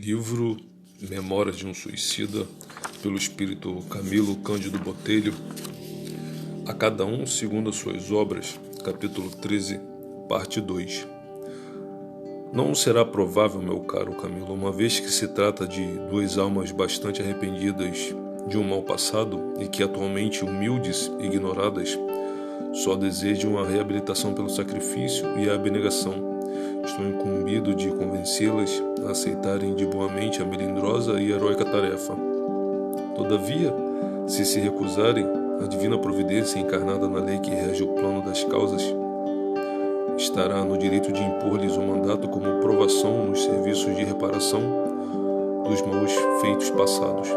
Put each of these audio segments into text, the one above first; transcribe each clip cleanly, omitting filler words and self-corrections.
Livro Memórias de um Suicida, pelo espírito Camilo Cândido Botelho. A cada um segundo as suas obras, capítulo 13, parte 2. Não será provável, meu caro Camilo, uma vez que se trata de duas almas bastante arrependidas de um mal passado e que atualmente humildes e ignoradas só desejam a reabilitação pelo sacrifício e a abnegação. Estou incumbido de convencê-las a aceitarem de boa mente a melindrosa e heróica tarefa. Todavia, se recusarem, a divina providência encarnada na lei que rege o plano das causas estará no direito de impor-lhes o mandato como provação nos serviços de reparação dos maus feitos passados.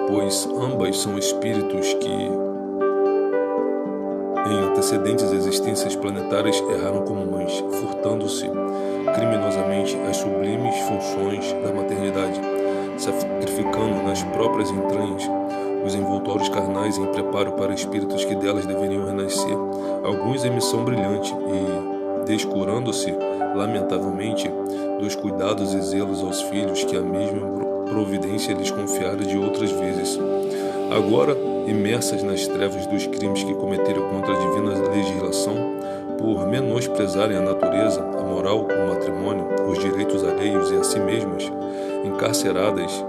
Pois ambas são espíritos que em antecedentes existências planetárias erraram como mães, furtando-se criminosamente as sublimes funções da maternidade, sacrificando nas próprias entranhas os envoltórios carnais em preparo para espíritos que delas deveriam renascer, alguns em missão brilhante e descurando-se lamentavelmente dos cuidados e zelos aos filhos que a mesma providência lhes confiara de outras vezes. Agora, imersas nas trevas dos crimes que cometeram contra a divina legislação, por menosprezarem a natureza, a moral, o matrimônio, os direitos alheios e a si mesmas, encarceradas,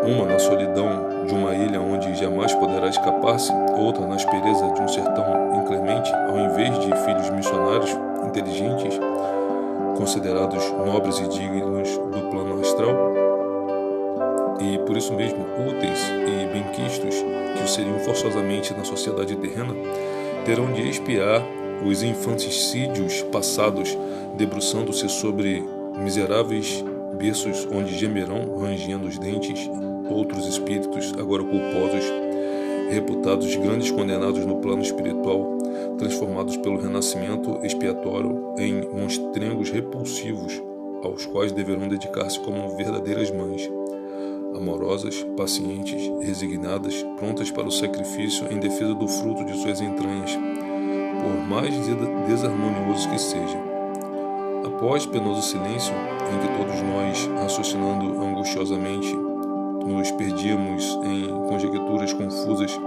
uma na solidão de uma ilha onde jamais poderá escapar-se, outra na aspereza de um sertão inclemente, ao invés de filhos missionários inteligentes, considerados nobres e dignos do plano astral, e por isso mesmo úteis e benquistos, que o seriam forçosamente na sociedade terrena, terão de expiar os infanticídios passados, debruçando-se sobre miseráveis berços onde gemerão, rangendo os dentes, outros espíritos, agora culposos, reputados grandes condenados no plano espiritual, transformados pelo renascimento expiatório em monstrengos repulsivos, aos quais deverão dedicar-se como verdadeiras mães, amorosas, pacientes, resignadas, prontas para o sacrifício em defesa do fruto de suas entranhas, por mais desarmonioso que seja. Após penoso silêncio, em que todos nós, raciocinando angustiosamente, nos perdíamos em conjecturas confusas,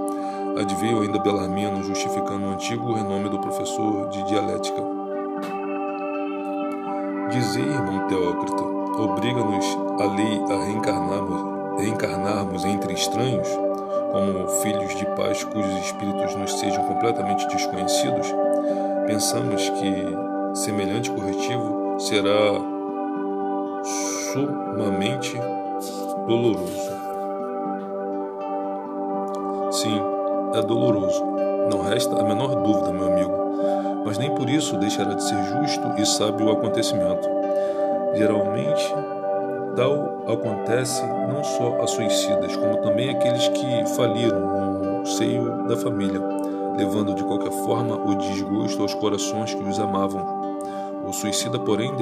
adveio ainda Bellarmino justificando o antigo renome do professor de dialética. Dizei, irmão Teócrito, obriga-nos a lei a reencarnarmos entre estranhos, como filhos de pais cujos espíritos nos sejam completamente desconhecidos? Pensamos que semelhante corretivo será sumamente doloroso. Sim, é doloroso, não resta a menor dúvida, meu amigo, mas nem por isso deixará de ser justo e sábio o acontecimento. Geralmente, tal acontece não só a suicidas, como também àqueles que faliram no seio da família, levando de qualquer forma o desgosto aos corações que os amavam. O suicida, porém,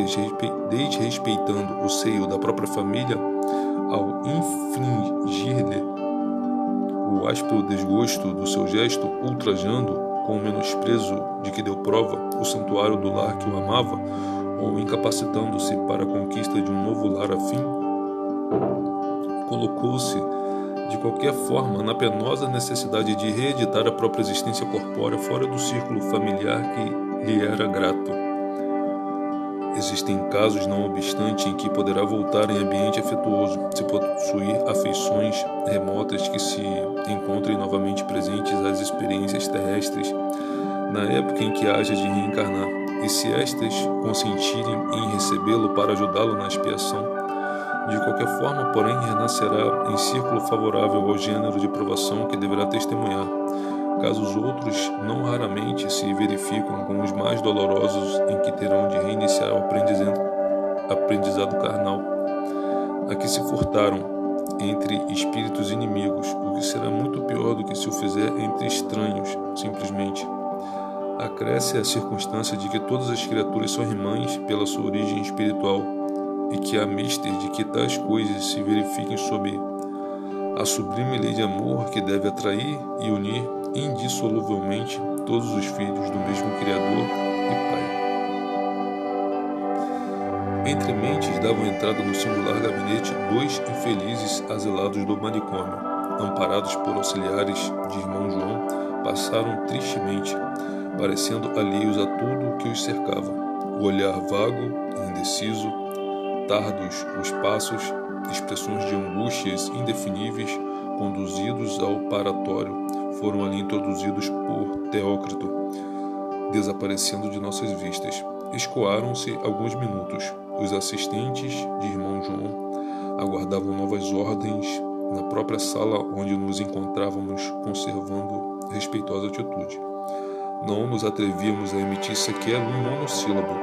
desrespeitando o seio da própria família, ao infligir-lhe o áspero desgosto do seu gesto, ultrajando, com o menosprezo de que deu prova, o santuário do lar que o amava, ou incapacitando-se para a conquista de um novo lar afim, colocou-se, de qualquer forma, na penosa necessidade de reeditar a própria existência corpórea fora do círculo familiar que lhe era grato. Existem casos, não obstante, em que poderá voltar em ambiente afetuoso, se possuir afeições remotas que se encontrem novamente presentes às experiências terrestres, na época em que haja de reencarnar, e se estas consentirem em recebê-lo para ajudá-lo na expiação, de qualquer forma, porém, renascerá em círculo favorável ao gênero de provação que deverá testemunhar. Casos outros não raramente se verificam com os mais dolorosos, em que terão de reiniciar o aprendizado carnal, a que se furtaram entre espíritos inimigos, o que será muito pior do que se o fizer entre estranhos, simplesmente. Acresce a circunstância de que todas as criaturas são irmãs pela sua origem espiritual, e que há mister de que tais coisas se verifiquem sob a sublime lei de amor que deve atrair e unir indissoluvelmente todos os filhos do mesmo Criador e Pai. Entre mentes davam entrada no singular gabinete 2 infelizes asilados do manicômio. Amparados por auxiliares de irmão João, passaram tristemente, parecendo alheios a tudo que os cercava. O olhar vago e indeciso, tardos os passos, expressões de angústias indefiníveis, conduzidos ao paratório, foram ali introduzidos por Teócrito, desaparecendo de nossas vistas. Escoaram-se alguns minutos. Os assistentes de irmão João aguardavam novas ordens na própria sala onde nos encontrávamos, conservando respeitosa atitude. Não nos atrevíamos a emitir sequer um monossílabo.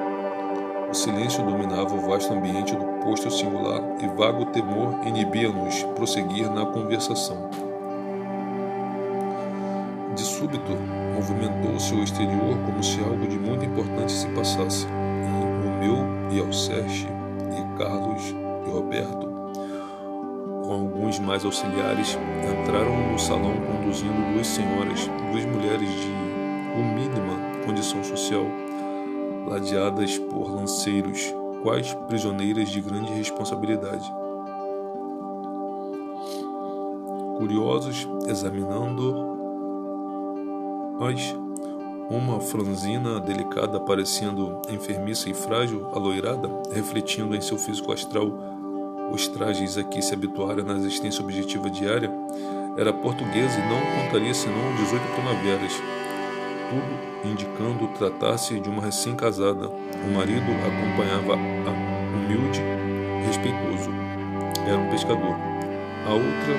O silêncio dominava o vasto ambiente do posto singular e vago temor inibia-nos prosseguir na conversação. De súbito, movimentou-se o exterior como se algo de muito importante se passasse, e Romeu e Alcerche, e Carlos e Roberto, com alguns mais auxiliares, entraram no salão conduzindo duas senhoras, duas mulheres de humílima condição social, ladeadas por lanceiros, quais prisioneiras de grande responsabilidade. Curiosos, examinando-as, uma franzina delicada, parecendo enfermiça e frágil, aloirada, refletindo em seu físico astral os trajes a que se habituara na existência objetiva diária, era portuguesa e não contaria senão 18 primaveras, tudo indicando tratar-se de uma recém-casada. O marido acompanhava humilde, respeitoso. Era um pescador. A outra,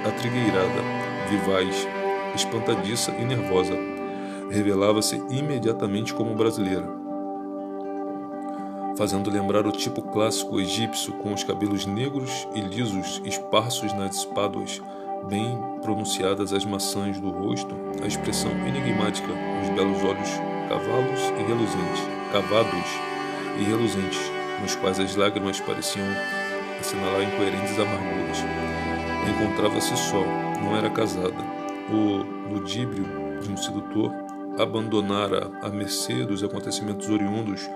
atrigueirada, vivaz, espantadiça e nervosa, revelava-se imediatamente como brasileira, fazendo lembrar o tipo clássico egípcio, com os cabelos negros e lisos esparsos nas espáduas, bem pronunciadas as maçãs do rosto, a expressão enigmática, os belos olhos cavados e reluzentes, nos quais as lágrimas pareciam assinalar incoerentes amarguras. Encontrava-se só, não era casada. O ludíbrio de um sedutor abandonara à mercê dos acontecimentos oriundos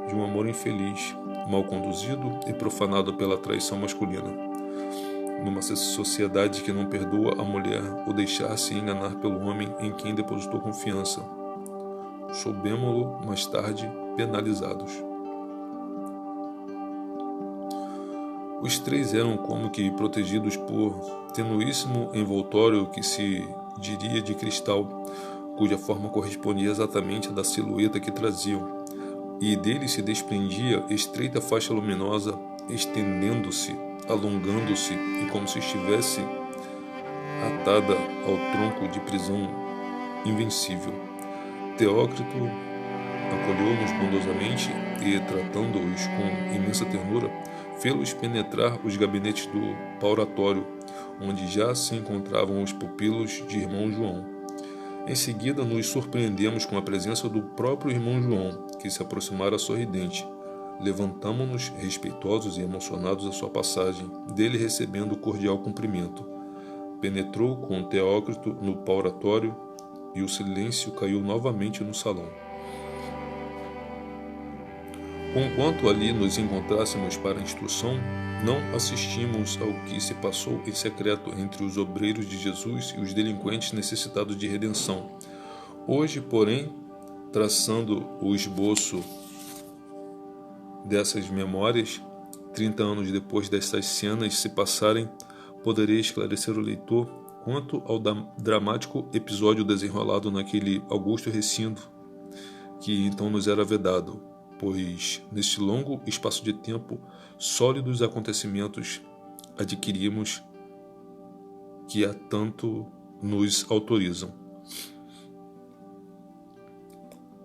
de um amor infeliz, mal conduzido e profanado pela traição masculina. Numa sociedade que não perdoa a mulher o deixar-se enganar pelo homem em quem depositou confiança, soubemo-lo mais tarde penalizados. Os três eram como que protegidos por tenuíssimo envoltório que se diria de cristal, cuja forma correspondia exatamente à da silhueta que traziam, e dele se desprendia estreita faixa luminosa, estendendo-se, alongando-se e como se estivesse atada ao tronco de prisão invencível. Teócrito acolheu-nos bondosamente e, tratando-os com imensa ternura, fê-los penetrar os gabinetes do pauratório, onde já se encontravam os pupilos de irmão João. Em seguida, nos surpreendemos com a presença do próprio irmão João, que se aproximara sorridente. Levantamo-nos respeitosos e emocionados à sua passagem, dele recebendo cordial cumprimento. Penetrou com Teócrito no pauratório e o silêncio caiu novamente no salão. Conquanto ali nos encontrássemos para a instrução, não assistimos ao que se passou em secreto entre os obreiros de Jesus e os delinquentes necessitados de redenção. Hoje, porém, traçando o esboço dessas memórias, 30 anos depois destas cenas se passarem, poderei esclarecer o leitor quanto ao dramático episódio desenrolado naquele augusto recinto que então nos era vedado, pois neste longo espaço de tempo sólidos acontecimentos adquirimos que a tanto nos autorizam.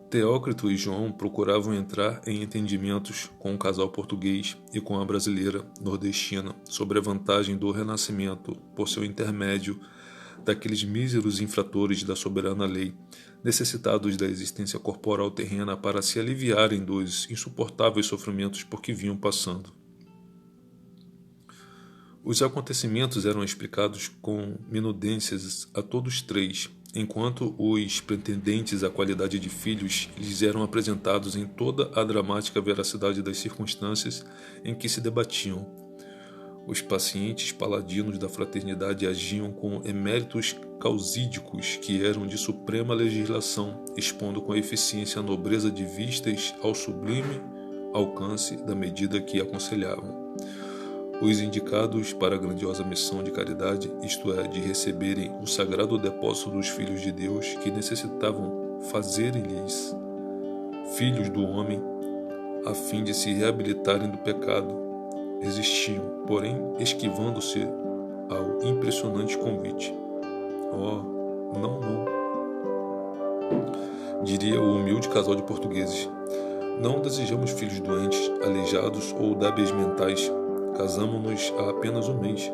Teócrito e João procuravam entrar em entendimentos com o casal português e com a brasileira nordestina sobre a vantagem do renascimento por seu intermédio daqueles míseros infratores da soberana lei, necessitados da existência corporal terrena para se aliviarem dos insuportáveis sofrimentos por que vinham passando. Os acontecimentos eram explicados com minudências a todos três, enquanto os pretendentes à qualidade de filhos lhes eram apresentados em toda a dramática veracidade das circunstâncias em que se debatiam. Os pacientes paladinos da fraternidade agiam com eméritos causídicos que eram de suprema legislação, expondo com eficiência a nobreza de vistas ao sublime alcance da medida que aconselhavam. Os indicados para a grandiosa missão de caridade, isto é, de receberem o sagrado depósito dos filhos de Deus que necessitavam fazerem-lhes filhos do homem, a fim de se reabilitarem do pecado, resistiam, porém, esquivando-se ao impressionante convite. Oh, não, diria o humilde casal de portugueses. Não desejamos filhos doentes, aleijados ou débeis mentais. Casamo-nos há apenas um mês.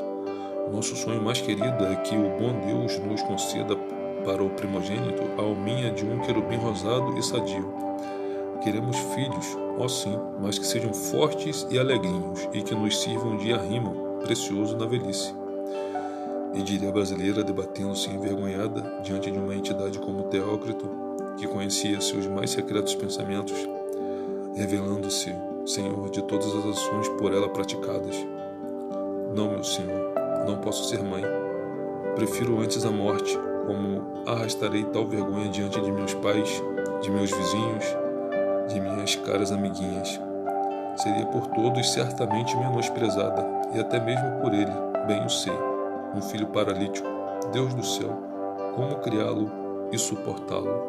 Nosso sonho mais querido é que o bom Deus nos conceda para o primogênito a alminha de um querubim rosado e sadio. Queremos filhos, ó sim, mas que sejam fortes e alegrinhos e que nos sirvam de arrimo precioso na velhice. E diria a brasileira, debatendo-se envergonhada diante de uma entidade como Teócrito, que conhecia seus mais secretos pensamentos, revelando-se Senhor de todas as ações por ela praticadas. Não, meu Senhor, não posso ser mãe. Prefiro antes a morte, como arrastarei tal vergonha diante de meus pais, de meus vizinhos, de minhas caras amiguinhas. Seria por todos certamente menosprezada, e até mesmo por ele, bem o sei. Um filho paralítico, Deus do céu, como criá-lo e suportá-lo?